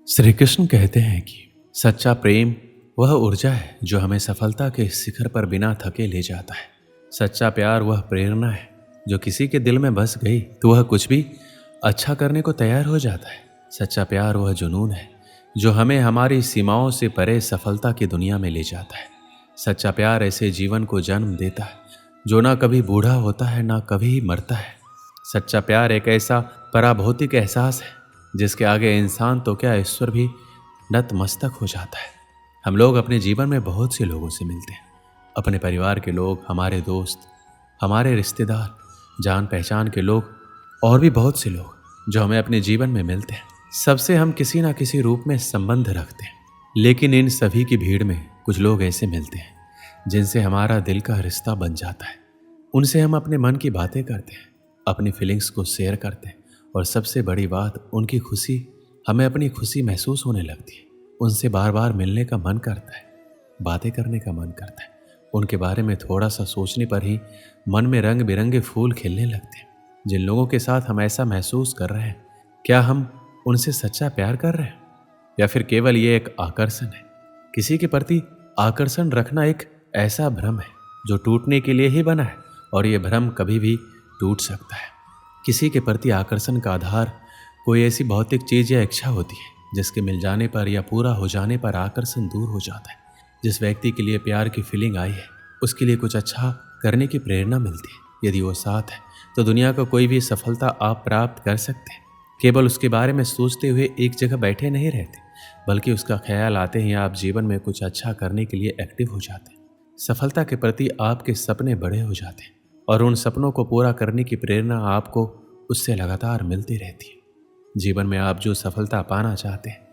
श्री कृष्ण कहते हैं कि सच्चा प्रेम वह ऊर्जा है जो हमें सफलता के शिखर पर बिना थके ले जाता है। सच्चा प्यार वह प्रेरणा है जो किसी के दिल में बस गई तो वह कुछ भी अच्छा करने को तैयार हो जाता है। सच्चा प्यार वह जुनून है जो हमें हमारी सीमाओं से परे सफलता की दुनिया में ले जाता है। सच्चा प्यार ऐसे जीवन को जन्म देता है जो ना कभी बूढ़ा होता है ना कभी मरता है। सच्चा प्यार एक ऐसा पराभौतिक एहसास है जिसके आगे इंसान तो क्या ईश्वर भी नतमस्तक हो जाता है। हम लोग अपने जीवन में बहुत से लोगों से मिलते हैं, अपने परिवार के लोग, हमारे दोस्त, हमारे रिश्तेदार, जान पहचान के लोग और भी बहुत से लोग जो हमें अपने जीवन में मिलते हैं। सबसे हम किसी ना किसी रूप में संबंध रखते हैं, लेकिन इन सभी की भीड़ में कुछ लोग ऐसे मिलते हैं जिनसे हमारा दिल का रिश्ता बन जाता है। उनसे हम अपने मन की बातें करते हैं, अपनी फीलिंग्स को शेयर करते हैं और सबसे बड़ी बात, उनकी खुशी हमें अपनी खुशी महसूस होने लगती है। उनसे बार बार मिलने का मन करता है, बातें करने का मन करता है। उनके बारे में थोड़ा सा सोचने पर ही मन में रंग बिरंगे फूल खिलने लगते हैं। जिन लोगों के साथ हम ऐसा महसूस कर रहे हैं, क्या हम उनसे सच्चा प्यार कर रहे हैं या फिर केवल ये एक आकर्षण है? किसी के प्रति आकर्षण रखना एक ऐसा भ्रम है जो टूटने के लिए ही बना है और ये भ्रम कभी भी टूट सकता है। किसी के प्रति आकर्षण का आधार कोई ऐसी भौतिक चीज या इच्छा होती है जिसके मिल जाने पर या पूरा हो जाने पर आकर्षण दूर हो जाता है। जिस व्यक्ति के लिए प्यार की फीलिंग आई है, उसके लिए कुछ अच्छा करने की प्रेरणा मिलती है। यदि वो साथ है तो दुनिया का कोई भी सफलता आप प्राप्त कर सकते हैं। केवल उसके बारे में सोचते हुए एक जगह बैठे नहीं रहते, बल्कि उसका ख्याल आते ही आप जीवन में कुछ अच्छा करने के लिए एक्टिव हो जाते हैं। सफलता के प्रति आपके सपने बड़े हो जाते हैं और उन सपनों को पूरा करने की प्रेरणा आपको उससे लगातार मिलती रहती है। जीवन में आप जो सफलता पाना चाहते हैं,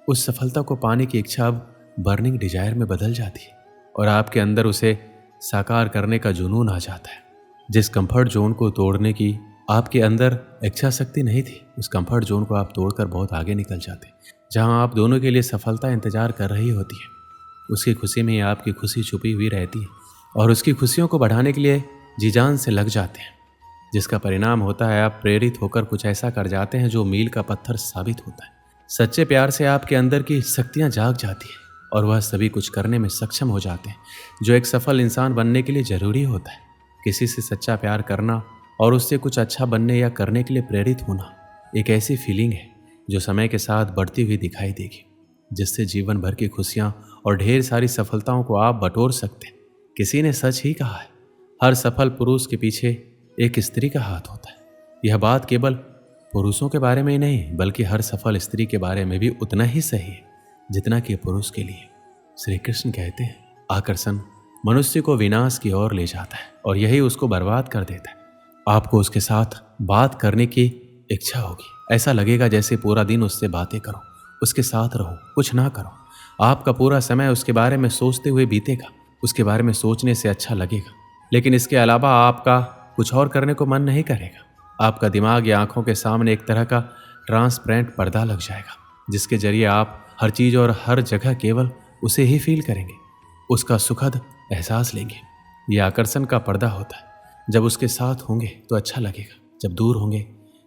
उस सफलता को पाने की इच्छा अब बर्निंग डिजायर में बदल जाती है और आपके अंदर उसे साकार करने का जुनून आ जाता है। जिस कंफर्ट जोन को तोड़ने की आपके अंदर इच्छा शक्ति नहीं थी, उस कंफर्ट जोन को आप तोड़कर बहुत आगे निकल जाते हैं। जहां आप दोनों के लिए सफलता इंतजार कर रही होती है, उसकी खुशी में ही आपकी खुशी छुपी हुई रहती है और उसकी खुशियों को बढ़ाने के लिए जी जान से लग जाते हैं, जिसका परिणाम होता है आप प्रेरित होकर कुछ ऐसा कर जाते हैं जो मील का पत्थर साबित होता है। सच्चे प्यार से आपके अंदर की शक्तियां जाग जाती है और वह सभी कुछ करने में सक्षम हो जाते हैं जो एक सफल इंसान बनने के लिए जरूरी होता है। किसी से सच्चा प्यार करना और उससे कुछ अच्छा बनने या करने के लिए प्रेरित होना एक ऐसी फीलिंग है जो समय के साथ बढ़ती हुई दिखाई देगी, जिससे जीवन भर की खुशियां और ढेर सारी सफलताओं को आप बटोर सकते हैं। किसी ने सच ही कहा है, हर सफल पुरुष के पीछे एक स्त्री का हाथ होता है। यह बात केवल पुरुषों के बारे में ही नहीं, बल्कि हर सफल स्त्री के बारे में भी उतना ही सही है जितना कि पुरुष के लिए। श्री कृष्ण कहते हैं, आकर्षण मनुष्य को विनाश की ओर ले जाता है और यही उसको बर्बाद कर देता है। आपको उसके साथ बात करने की इच्छा होगी, ऐसा लगेगा जैसे पूरा दिन उससे बातें करो, उसके साथ रहो, कुछ ना करो। आपका पूरा समय उसके बारे में सोचते हुए बीतेगा, उसके बारे में सोचने से अच्छा लगेगा, लेकिन इसके अलावा आपका कुछ और करने को मन नहीं करेगा। आपका दिमाग या आंखों के सामने एक तरह का ट्रांसपेरेंट पर्दा लग जाएगा, जिसके जरिए आप हर चीज और हर जगह केवल उसे ही फील करेंगे, उसका सुखद एहसास लेंगे। यह आकर्षण का पर्दा होता है। जब उसके साथ होंगे तो अच्छा लगेगा, जब दूर होंगे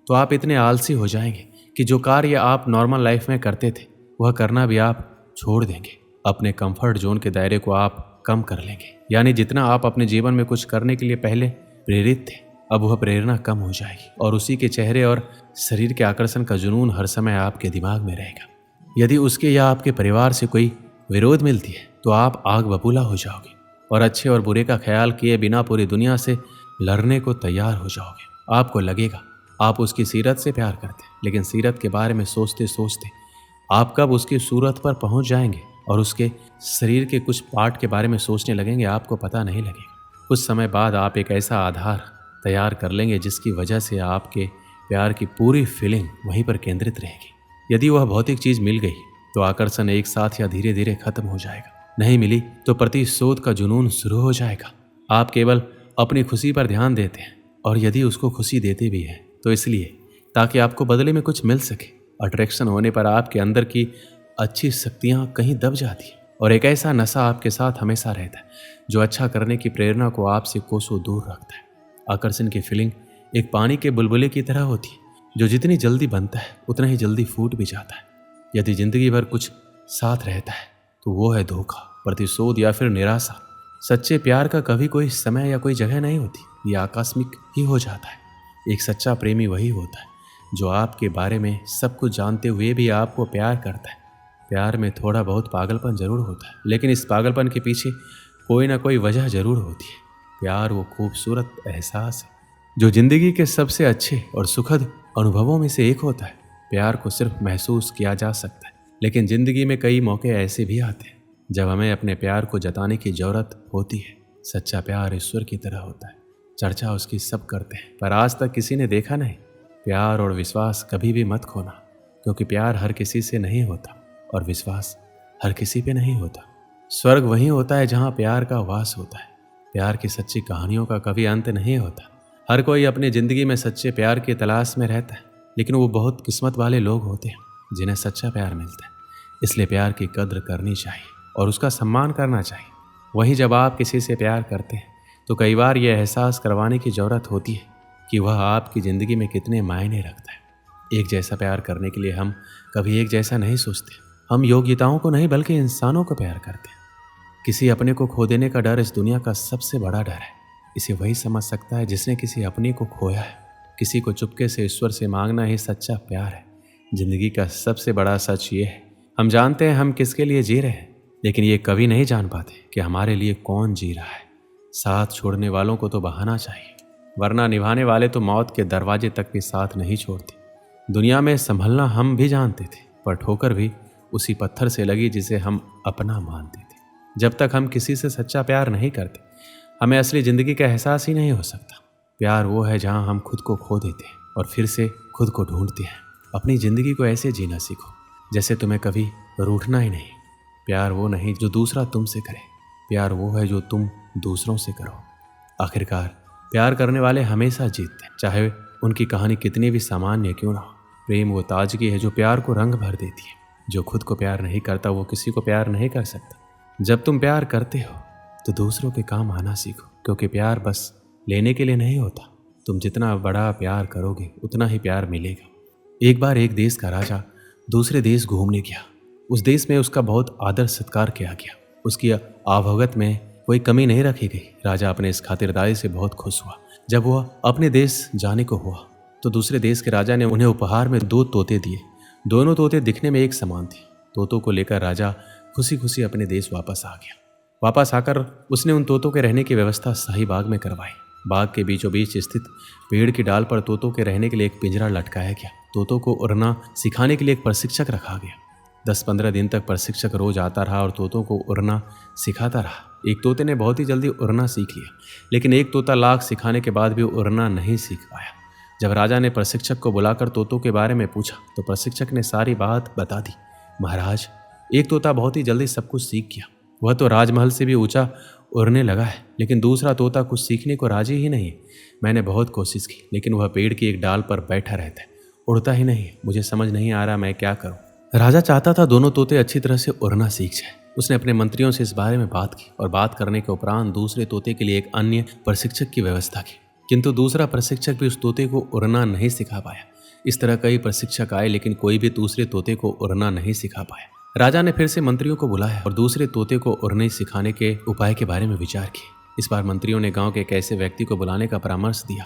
तो आप इतने आलसी हो जाएंगे कि जो कार्य आप नॉर्मल लाइफ में करते थे वह करना भी आप छोड़ देंगे। अपने कंफर्ट जोन के दायरे को आप कम कर लेंगे, यानी जितना आप अपने जीवन में कुछ करने के लिए पहले प्रेरित थे, अब वह प्रेरणा कम हो जाएगी और उसी के चेहरे और शरीर के आकर्षण का जुनून हर समय आपके दिमाग में रहेगा। यदि उसके या आपके परिवार से कोई विरोध मिलती है तो आप आग बबूला हो जाओगे और अच्छे और बुरे का ख्याल किए बिना पूरी दुनिया से लड़ने को तैयार हो जाओगे। आपको लगेगा आप उसकी सीरत से प्यार करते, लेकिन सीरत के बारे में सोचते सोचते आप कब उसकी सूरत पर पहुंच जाएंगे और उसके शरीर के कुछ पार्ट के बारे में सोचने लगेंगे, आपको पता नहीं लगेगा। कुछ समय बाद आप एक ऐसा आधार तैयार कर लेंगे जिसकी वजह से आपके प्यार की पूरी फीलिंग वहीं पर केंद्रित रहेगी। यदि वह भौतिक चीज मिल गई तो आकर्षण एक साथ या धीरे धीरे खत्म हो जाएगा, नहीं मिली तो प्रतिशोध का जुनून शुरू हो जाएगा। आप केवल अपनी खुशी पर ध्यान देते हैं और यदि उसको खुशी देते भी हैं तो इसलिए ताकि आपको बदले में कुछ मिल सके। अट्रैक्शन होने पर आपके अंदर की अच्छी शक्तियां कहीं दब जाती हैं और एक ऐसा नशा आपके साथ हमेशा रहता है जो अच्छा करने की प्रेरणा को आपसे कोसों दूर रखता है। आकर्षण की फीलिंग एक पानी के बुलबुले की तरह होती है जो जितनी जल्दी बनता है उतना ही जल्दी फूट भी जाता है। यदि जिंदगी भर कुछ साथ रहता है तो वो है धोखा, प्रतिशोध या फिर निराशा। सच्चे प्यार का कभी कोई समय या कोई जगह नहीं होती, ये आकस्मिक ही हो जाता है। एक सच्चा प्रेमी वही होता है जो आपके बारे में सब कुछ जानते हुए भी आपको प्यार करता है। प्यार में थोड़ा बहुत पागलपन जरूर होता है, लेकिन इस पागलपन के पीछे कोई ना कोई वजह जरूर होती है। प्यार वो खूबसूरत एहसास है जो जिंदगी के सबसे अच्छे और सुखद अनुभवों में से एक होता है। प्यार को सिर्फ महसूस किया जा सकता है, लेकिन जिंदगी में कई मौके ऐसे भी आते हैं जब हमें अपने प्यार को जताने की जरूरत होती है। सच्चा प्यार ईश्वर की तरह होता है, चर्चा उसकी सब करते हैं पर आज तक किसी ने देखा नहीं। प्यार और विश्वास कभी भी मत खोना, क्योंकि प्यार हर किसी से नहीं होता और विश्वास हर किसी पे नहीं होता। स्वर्ग वहीं होता है जहाँ प्यार का वास होता है। प्यार की सच्ची कहानियों का कभी अंत नहीं होता। हर कोई अपनी जिंदगी में सच्चे प्यार की तलाश में रहता है, लेकिन वो बहुत किस्मत वाले लोग होते हैं जिन्हें सच्चा प्यार मिलता है। इसलिए प्यार की कद्र करनी चाहिए और उसका सम्मान करना चाहिए। वहीं जब आप किसी से प्यार करते हैं तो कई बार यह एहसास करवाने की ज़रूरत होती है कि वह आपकी ज़िंदगी में कितने मायने रखता है। एक जैसा प्यार करने के लिए हम कभी एक जैसा नहीं सोचते। हम योग्यताओं को नहीं बल्कि इंसानों को प्यार करते हैं। किसी अपने को खो देने का डर इस दुनिया का सबसे बड़ा डर है। इसे वही समझ सकता है जिसने किसी अपने को खोया है। किसी को चुपके से ईश्वर से मांगना ही सच्चा प्यार है। जिंदगी का सबसे बड़ा सच ये है, हम जानते हैं हम किसके लिए जी रहे हैं, लेकिन ये कभी नहीं जान पाते कि हमारे लिए कौन जी रहा है। साथ छोड़ने वालों को तो बहाना चाहिए, वरना निभाने वाले तो मौत के दरवाजे तक भी साथ नहीं छोड़ते। दुनिया में संभलना हम भी जानते थे, पर ठोकर भी उसी पत्थर से लगी जिसे हम अपना मानते थे। जब तक हम किसी से सच्चा प्यार नहीं करते, हमें असली ज़िंदगी का एहसास ही नहीं हो सकता। प्यार वो है जहाँ हम खुद को खो देते हैं और फिर से खुद को ढूंढते हैं। अपनी ज़िंदगी को ऐसे जीना सीखो जैसे तुम्हें कभी रूठना ही नहीं। प्यार वो नहीं जो दूसरा तुमसे करे, प्यार वो है जो तुम दूसरों से करो। आखिरकार प्यार करने वाले हमेशा जीतते हैं, चाहे उनकी कहानी कितनी भी सामान्य क्यों ना हो। प्रेम वो ताजगी है जो प्यार को रंग भर देती है। जो खुद को प्यार नहीं करता वो किसी को प्यार नहीं कर सकता। जब तुम प्यार करते हो तो दूसरों के काम आना सीखो, क्योंकि प्यार बस लेने के लिए नहीं होता। तुम जितना बड़ा प्यार करोगे उतना ही प्यार मिलेगा। एक बार एक देश का राजा दूसरे देश घूमने गया। उस देश में उसका बहुत आदर सत्कार किया गया। उसकी आवभगत में कोई कमी नहीं रखी गई। राजा अपने इस खातिरदारी से बहुत खुश हुआ। जब वह अपने देश जाने को हुआ तो दूसरे देश के राजा ने उन्हें उपहार में 2 तोते दिए। दोनों तोते दिखने में एक समान थे। तोतों को लेकर राजा खुशी खुशी अपने देश वापस आ गया। वापस आकर उसने उन तोतों के रहने की व्यवस्था शाही बाग में करवाई। बाग के बीचों बीच स्थित पेड़ की डाल पर तोतों के रहने के लिए एक पिंजरा लटकाया गया। तोतों को उड़ना सिखाने के लिए एक प्रशिक्षक रखा गया। 10-15 दिन तक प्रशिक्षक रोज आता रहा और तोतों को उड़ना सिखाता रहा। एक तोते ने बहुत ही जल्दी उड़ना सीख लिया, लेकिन एक तोता लाख सिखाने के बाद भी उड़ना नहीं सीख पाया। जब राजा ने प्रशिक्षक को बुलाकर तोतों के बारे में पूछा तो प्रशिक्षक ने सारी बात बता दी। महाराज, एक तोता बहुत ही जल्दी सब कुछ सीख गया। वह तो राजमहल से भी ऊंचा उड़ने लगा है, लेकिन दूसरा तोता कुछ सीखने को राजी ही नहीं है। मैंने बहुत कोशिश की, लेकिन वह पेड़ की एक डाल पर बैठा रहता है, उड़ता ही नहीं है। मुझे समझ नहीं आ रहा मैं क्या करूं। राजा चाहता था दोनों तोते अच्छी तरह से उड़ना सीख जाए। उसने अपने मंत्रियों से इस बारे में बात की और बात करने के उपरांत दूसरे तोते के लिए एक अन्य प्रशिक्षक की व्यवस्था की, किंतु दूसरा प्रशिक्षक भी उस तोते को उड़ना नहीं सिखा पाया। इस तरह कई प्रशिक्षक आए, लेकिन कोई भी दूसरे तोते को उड़ना नहीं सिखा पाया। राजा ने फिर से मंत्रियों को बुलाया और दूसरे तोते को उड़ने सिखाने के उपाय के बारे में विचार किए। इस बार मंत्रियों ने गांव के एक ऐसे व्यक्ति को बुलाने का परामर्श दिया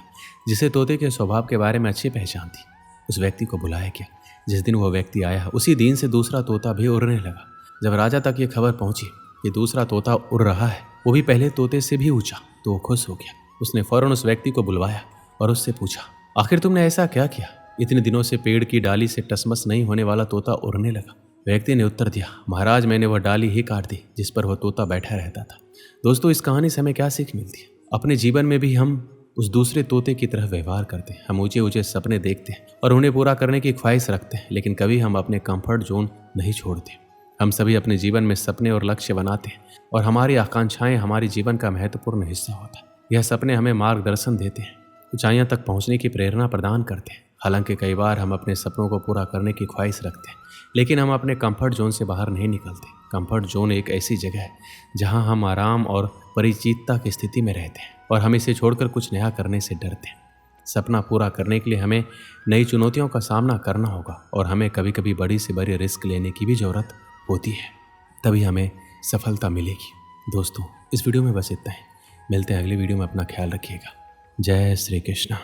जिसे तोते के स्वभाव के बारे में अच्छी पहचान थी। उस व्यक्ति को बुलाया गया। जिस दिन वह व्यक्ति आया उसी दिन से दूसरा तोता भी उड़ने लगा। जब राजा तक ये खबर पहुंची कि दूसरा तोता उड़ रहा है, वो भी पहले तोते से भी ऊंचा, तो वो खुश हो गया। उसने फौरन उस व्यक्ति को बुलवाया और उससे पूछा, आखिर तुमने ऐसा क्या किया? इतने दिनों से पेड़ की डाली से टसमस नहीं होने वाला तोता उड़ने लगा। व्यक्ति ने उत्तर दिया, महाराज, मैंने वह डाली ही काट दी जिस पर वह तोता बैठा रहता था। दोस्तों, इस कहानी से हमें क्या सीख मिलती है? अपने जीवन में भी हम उस दूसरे तोते की तरह व्यवहार करते हैं। हम ऊंचे ऊंचे सपने देखते हैं और उन्हें पूरा करने की ख्वाहिश रखते हैं, लेकिन कभी हम अपने कंफर्ट जोन नहीं छोड़ते। हम सभी अपने जीवन में सपने और लक्ष्य बनाते हैं और हमारी आकांक्षाएं हमारे जीवन का महत्वपूर्ण हिस्सा होता है। यह सपने हमें मार्गदर्शन देते हैं, ऊंचाइयों तक पहुंचने की प्रेरणा प्रदान करते हैं। हालांकि कई बार हम अपने सपनों को पूरा करने की ख्वाहिश रखते हैं, लेकिन हम अपने कंफर्ट जोन से बाहर नहीं निकलते। कंफर्ट जोन एक ऐसी जगह है जहां हम आराम और परिचितता की स्थिति में रहते हैं और हम इसे छोड़कर कुछ नया करने से डरते हैं। सपना पूरा करने के लिए हमें नई चुनौतियों का सामना करना होगा और हमें कभी कभी बड़ी से बड़ी रिस्क लेने की भी ज़रूरत होती है, तभी हमें सफलता मिलेगी। दोस्तों, इस वीडियो में बस इतना ही। मिलते हैं अगली वीडियो में। अपना ख्याल रखिएगा। जय श्री कृष्ण।